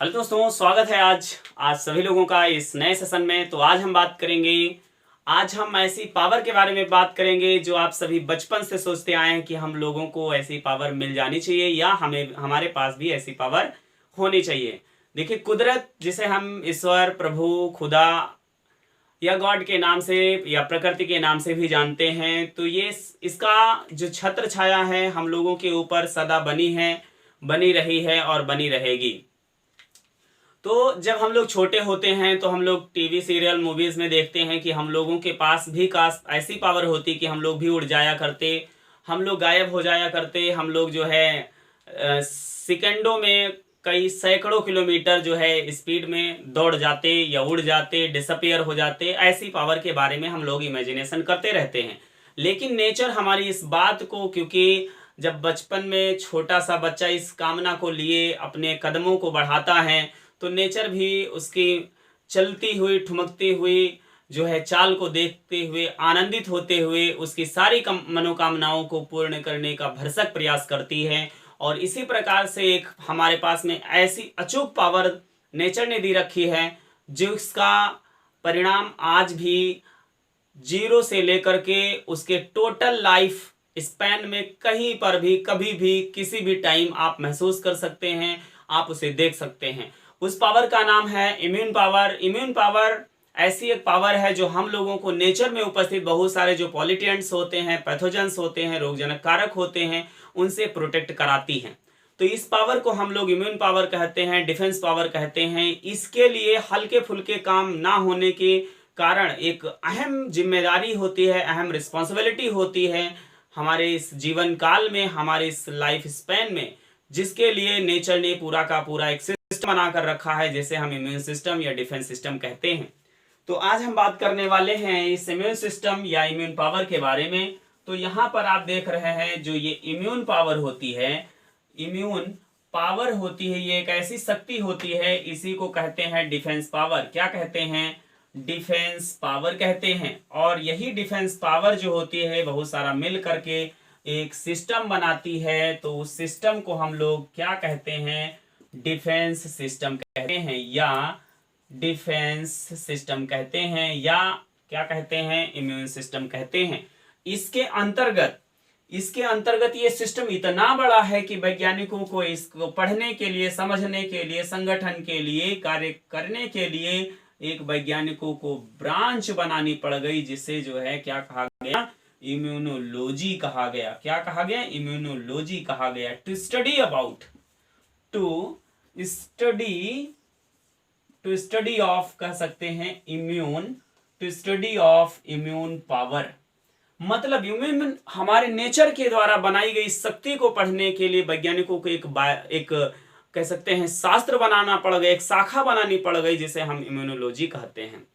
Hello दोस्तों, स्वागत है आज सभी लोगों का इस नए सेशन में। तो आज हम बात करेंगे, आज हम ऐसी पावर के बारे में बात करेंगे जो आप सभी बचपन से सोचते आए हैं कि हम लोगों को ऐसी पावर मिल जानी चाहिए या हमें हमारे पास भी ऐसी पावर होनी चाहिए। देखिए, कुदरत जिसे हम ईश्वर, प्रभु, खुदा या गॉड के नाम से या प्रकृति के नाम से भी जानते हैं, तो ये इसका जो छत्र छाया है हम लोगों के ऊपर सदा बनी रही है और बनी रहेगी। तो जब हम लोग छोटे होते हैं तो हम लोग टीवी सीरियल मूवीज में देखते हैं कि हम लोगों के पास भी काश ऐसी पावर होती कि हम लोग भी उड़ जाया करते, हम लोग गायब हो जाया करते, हम लोग जो है सेकंडों में कई सैकड़ों किलोमीटर जो है स्पीड में दौड़ जाते या उड़ जाते, डिसअपियर हो जाते। ऐसी पावर के बारे में हम लोग इमेजिनेशन करते रहते हैं। लेकिन नेचर हमारी इस बात को, क्योंकि जब बचपन में छोटा सा बच्चा इस कामना को लिए अपने कदमों को बढ़ाता है तो नेचर भी उसकी चलती हुई ठुमकती हुई जो है चाल को देखते हुए आनंदित होते हुए उसकी सारी मनोकामनाओं को पूर्ण करने का भरसक प्रयास करती है। और इसी प्रकार से एक हमारे पास में ऐसी अचूक पावर नेचर ने दी रखी है जिसका परिणाम आज भी जीरो से लेकर के उसके टोटल लाइफ स्पैन में कहीं पर भी कभी भी किसी भी टाइम आप महसूस कर सकते हैं, आप उसे देख सकते हैं। उस पावर का नाम है इम्यून पावर। इम्यून पावर ऐसी एक पावर है जो हम लोगों को नेचर में उपस्थित बहुत सारे जो पॉल्यूटेंट्स होते हैं, पैथोजेंस होते हैं, रोगजनक कारक होते हैं, उनसे प्रोटेक्ट कराती है। तो इस पावर को हम लोग इम्यून पावर कहते हैं, डिफेंस पावर कहते हैं। इसके लिए हल्के फुल्के काम ना होने के कारण एक अहम जिम्मेदारी होती है, अहम रिस्पॉन्सिबिलिटी होती है हमारे इस जीवन काल में, हमारे इस लाइफ स्पैन में, जिसके लिए नेचर ने पूरा का पूरा एक सिस्टम बनाकर रखा है, जैसे हम इम्यून सिस्टम या डिफेंस सिस्टम कहते हैं। तो आज हम बात करने वाले हैं इस इम्यून सिस्टम या इम्यून पावर के बारे में। तो यहाँ पर आप देख रहे हैं जो ये इम्यून पावर होती है, इम्यून पावर होती है, ये एक ऐसी शक्ति होती है, इसी को कहते हैं डिफेंस पावर। क्या कहते हैं? डिफेंस पावर कहते हैं। और यही डिफेंस पावर जो होती है बहुत सारा मिल करके एक सिस्टम बनाती है। तो उस सिस्टम को हम लोग क्या कहते हैं? डिफेंस सिस्टम कहते हैं या डिफेंस सिस्टम कहते हैं या क्या कहते हैं? इम्यून सिस्टम कहते हैं। इसके अंतर्गत ये सिस्टम इतना बड़ा है कि वैज्ञानिकों को इसको पढ़ने के लिए, समझने के लिए, संगठन के लिए, कार्य करने के लिए एक वैज्ञानिकों को ब्रांच बनानी पड़ गई, जिसे जो है क्या कहा गया? इम्यूनोलॉजी कहा गया। क्या कहा गया? इम्यूनोलॉजी कहा गया। टू स्टडी ऑफ कह सकते हैं immune, to study of immune power. मतलब इम्यून हमारे नेचर के द्वारा बनाई गई शक्ति को पढ़ने के लिए वैज्ञानिकों को एक कह सकते हैं शास्त्र बनाना पड़ गया, एक शाखा बनानी पड़ गई, जिसे हम इम्यूनोलॉजी कहते हैं।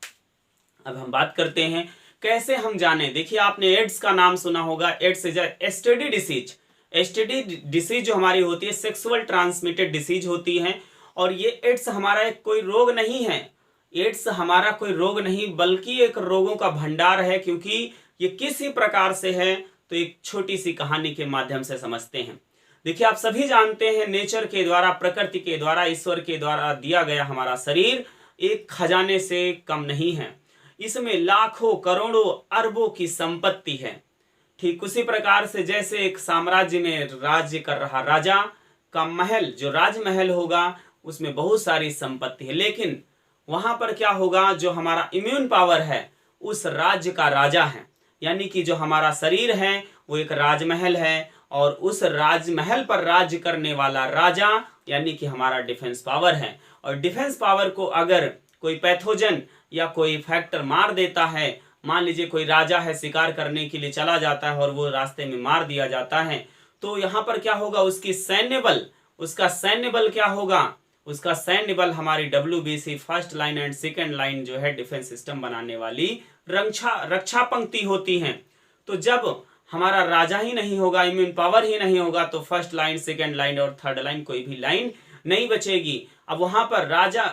अब हम बात करते हैं कैसे हम जाने। देखिए, आपने एड्स का नाम सुना होगा। AIDS is STD disease. STD disease जो हमारी होती है सेक्सुअल ट्रांसमिटेड डिसीज होती है। और ये एड्स हमारा एक कोई रोग नहीं है, एड्स हमारा कोई रोग नहीं बल्कि एक रोगों का भंडार है। क्योंकि ये किसी प्रकार से है तो एक छोटी सी कहानी के माध्यम से समझते हैं। देखिए, आप सभी जानते हैं नेचर के द्वारा, प्रकृति के द्वारा, ईश्वर के द्वारा दिया गया हमारा शरीर एक खजाने से कम नहीं है। इसमें लाखों करोड़ों अरबों की संपत्ति है। ठीक उसी प्रकार से जैसे एक साम्राज्य में राज्य कर रहा राजा का महल, जो राजमहल होगा, उसमें बहुत सारी संपत्ति है। लेकिन वहां पर क्या होगा? जो हमारा इम्यून पावर है उस राज्य का राजा है। यानी कि जो हमारा शरीर है वो एक राजमहल है, और उस राजमहल पर राज्य करने वाला राजा यानी कि हमारा डिफेंस पावर है। और डिफेंस पावर को अगर कोई पैथोजन या कोई फैक्टर मार देता है, मान लीजिए कोई राजा है, शिकार करने के लिए चला जाता है और वो रास्ते में मार दिया जाता है, तो यहाँ पर क्या होगा? उसका सैन्य बल क्या होगा? उसका सैन्य बल हमारी WBC first line and second line जो है डिफेंस सिस्टम बनाने वाली रक्षा पंक्ति होती हैं। तो जब हमारा राजा ही नहीं होगा, इम्यून पावर ही नहीं होगा, तो फर्स्ट लाइन, सेकेंड लाइन और थर्ड लाइन कोई भी लाइन नहीं बचेगी। अब वहां पर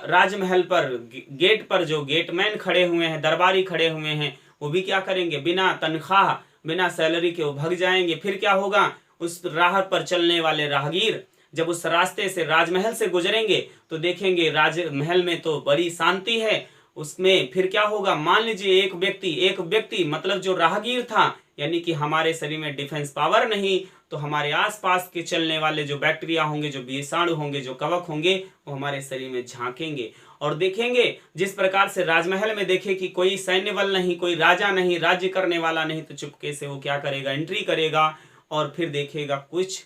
राजमहल पर गेट पर जो गेटमैन खड़े हुए हैं, दरबारी खड़े हुए हैं, वो भी क्या करेंगे? बिना तनख्वाह, बिना सैलरी के वो भाग जाएंगे। फिर क्या होगा? उस राह पर चलने वाले राहगीर जब उस रास्ते से राजमहल से गुजरेंगे तो देखेंगे राजमहल में तो बड़ी शांति है। उसमें फिर क्या होगा, मान लीजिए एक व्यक्ति मतलब जो राहगीर था, यानी कि हमारे शरीर में डिफेंस पावर नहीं, तो हमारे आसपास के चलने वाले जो बैक्टीरिया होंगे, जो विषाणु होंगे, जो कवक होंगे, वो हमारे शरीर में झांकेंगे और देखेंगे। जिस प्रकार से राजमहल में देखे कि कोई सैन्य बल नहीं, कोई राजा नहीं, राज्य करने वाला नहीं, तो चुपके से वो क्या करेगा, एंट्री करेगा और फिर देखेगा कुछ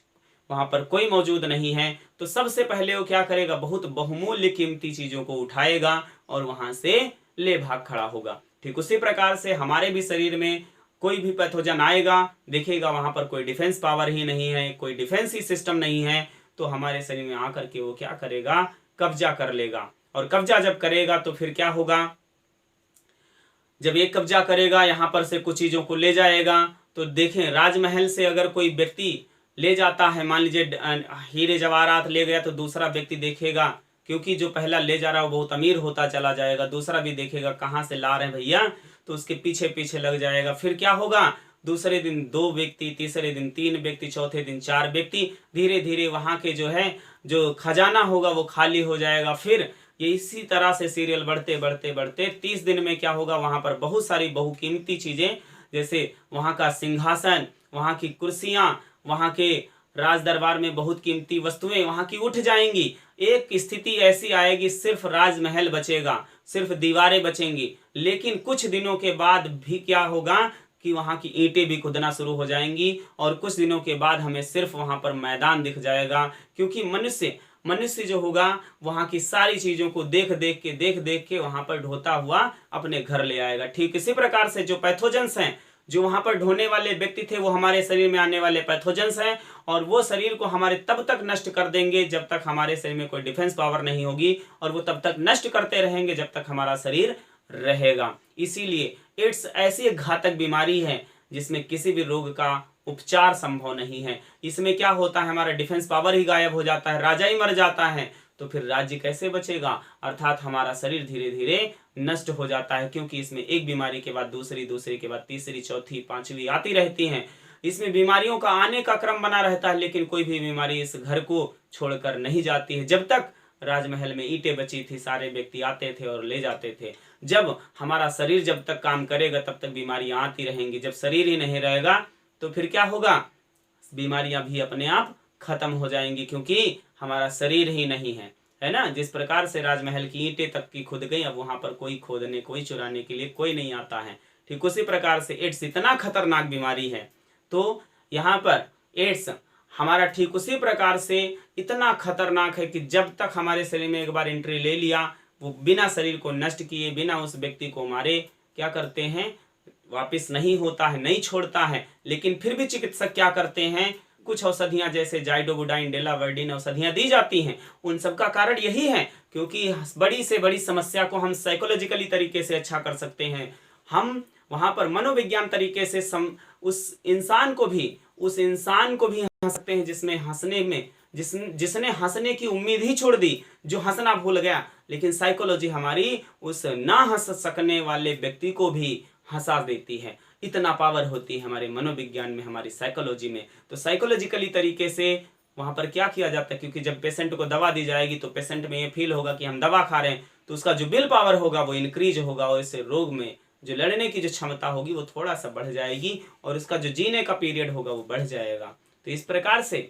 वहां पर कोई मौजूद नहीं है, तो सबसे पहले वो क्या करेगा, बहुत बहुमूल्य कीमती चीजों को उठाएगा और वहां से ले भाग खड़ा होगा। ठीक उसी प्रकार से हमारे भी शरीर में कोई भी पैथोजन आएगा, देखेगा वहां पर कोई डिफेंस पावर ही नहीं है, कोई डिफेंस ही सिस्टम नहीं है, तो हमारे शरीर में आकर के वो क्या करेगा, कब्जा कर लेगा। और कब्जा जब करेगा तो फिर क्या होगा, जब ये कब्जा करेगा यहाँ पर से कुछ चीजों को ले जाएगा, तो देखें राजमहल से अगर कोई व्यक्ति ले जाता है, मान लीजिए हीरे जवाहरात ले गया, तो दूसरा व्यक्ति देखेगा, क्योंकि जो पहला ले जा रहा है वो बहुत अमीर होता चला जाएगा, दूसरा भी देखेगा कहाँ से ला रहे हैं भैया, तो उसके पीछे पीछे लग जाएगा। फिर क्या होगा, दूसरे दिन 2 व्यक्ति, तीसरे दिन 3 व्यक्ति, चौथे दिन 4 व्यक्ति, धीरे धीरे वहां के जो खजाना होगा वो खाली हो जाएगा। फिर ये इसी तरह से सीरियल बढ़ते बढ़ते बढ़ते 30 दिन में क्या होगा, वहां पर बहुत सारी बहुकीमती चीजें, जैसे वहां का सिंहासन, वहां की कुर्सियां, वहां के राज दरबार में बहुत कीमती वस्तुएं वहां की उठ जाएंगी। एक स्थिति ऐसी आएगी, सिर्फ राजमहल बचेगा, सिर्फ दीवारें बचेंगी, लेकिन कुछ दिनों के बाद भी क्या होगा कि वहां की ईंटें भी खुदना शुरू हो जाएंगी और कुछ दिनों के बाद हमें सिर्फ वहां पर मैदान दिख जाएगा, क्योंकि मनुष्य जो होगा वहां की सारी चीजों को देख देख के वहां पर ढोता हुआ अपने घर ले आएगा। ठीक इसी प्रकार से जो पैथोजेंस हैं, जो वहां पर ढोने वाले व्यक्ति थे, वो हमारे शरीर में आने वाले पैथोजेंस हैं और वो शरीर को हमारे तब तक नष्ट कर देंगे जब तक हमारे शरीर में कोई डिफेंस पावर नहीं होगी, और वो तब तक नष्ट करते रहेंगे जब तक हमारा शरीर रहेगा। इसीलिए एड्स ऐसी एक घातक बीमारी है जिसमें किसी भी रोग का उपचार संभव नहीं है। इसमें क्या होता है, हमारा डिफेंस पावर ही गायब हो जाता है, राजा ही मर जाता है, तो फिर राज्य कैसे बचेगा, अर्थात हमारा शरीर धीरे धीरे नष्ट हो जाता है, क्योंकि इसमें एक बीमारी के बाद दूसरी, दूसरी के बाद तीसरी, चौथी, पांचवी आती रहती हैं। इसमें बीमारियों का आने का क्रम बना रहता है, लेकिन कोई भी बीमारी इस घर को छोड़कर नहीं जाती है। जब तक राजमहल में ईंटें बची थी, सारे व्यक्ति आते थे और ले जाते थे। जब हमारा शरीर जब तक काम करेगा तब तक बीमारियां आती रहेंगी। जब शरीर ही नहीं रहेगा तो फिर क्या होगा, बीमारियां भी अपने आप खत्म हो जाएंगी, क्योंकि हमारा शरीर ही नहीं है ना। जिस प्रकार से राजमहल की ईंटें तक की खुद गई, अब वहां पर कोई खोदने, कोई चुराने के लिए कोई नहीं आता है। ठीक उसी प्रकार से एड्स इतना खतरनाक बीमारी है, तो यहाँ पर एड्स हमारा ठीक उसी प्रकार से इतना खतरनाक है कि जब तक हमारे शरीर में एक बार एंट्री ले लिया, वो बिना शरीर को नष्ट किए, बिना उस व्यक्ति को मारे क्या करते हैं, वापस नहीं होता है, नहीं छोड़ता है। लेकिन फिर भी चिकित्सक क्या करते हैं, कुछ औषधियां जैसे जाइडोबुडाइन, डेलावर्डिन औषधियां दी जाती हैं। उन सब का कारण यही है क्योंकि बड़ी से बड़ी समस्या को हम साइकोलॉजिकली तरीके से अच्छा कर सकते हैं। हम वहां पर मनोविज्ञान तरीके से उस इंसान को भी हंस सकते हैं जिसने हंसने की उम्मीद ही छोड़ दी, जो हंसना भूल गया। लेकिन साइकोलॉजी हमारी उस ना हंस सकने वाले व्यक्ति को भी हंसा देती है। इतना पावर होती है हमारे मनोविज्ञान में, हमारी साइकोलॉजी में। तो साइकोलॉजिकली तरीके से वहां पर क्या किया जाता है, क्योंकि जब पेशेंट को दवा दी जाएगी तो पेशेंट में ये फील होगा कि हम दवा खा रहे हैं, तो उसका जो विल पावर होगा वो इंक्रीज होगा और इससे रोग में जो लड़ने की जो क्षमता होगी वो थोड़ा सा बढ़ जाएगी और उसका जो जीने का पीरियड होगा वो बढ़ जाएगा। तो इस प्रकार से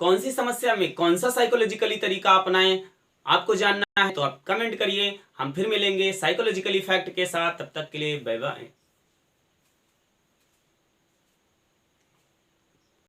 कौन सी समस्या में कौन सा साइकोलॉजिकली तरीका अपनाएं, आपको जानना है तो आप कमेंट करिए। हम फिर मिलेंगे साइकोलॉजिकली फैक्ट के साथ, तब तक के लिए बाय बाय।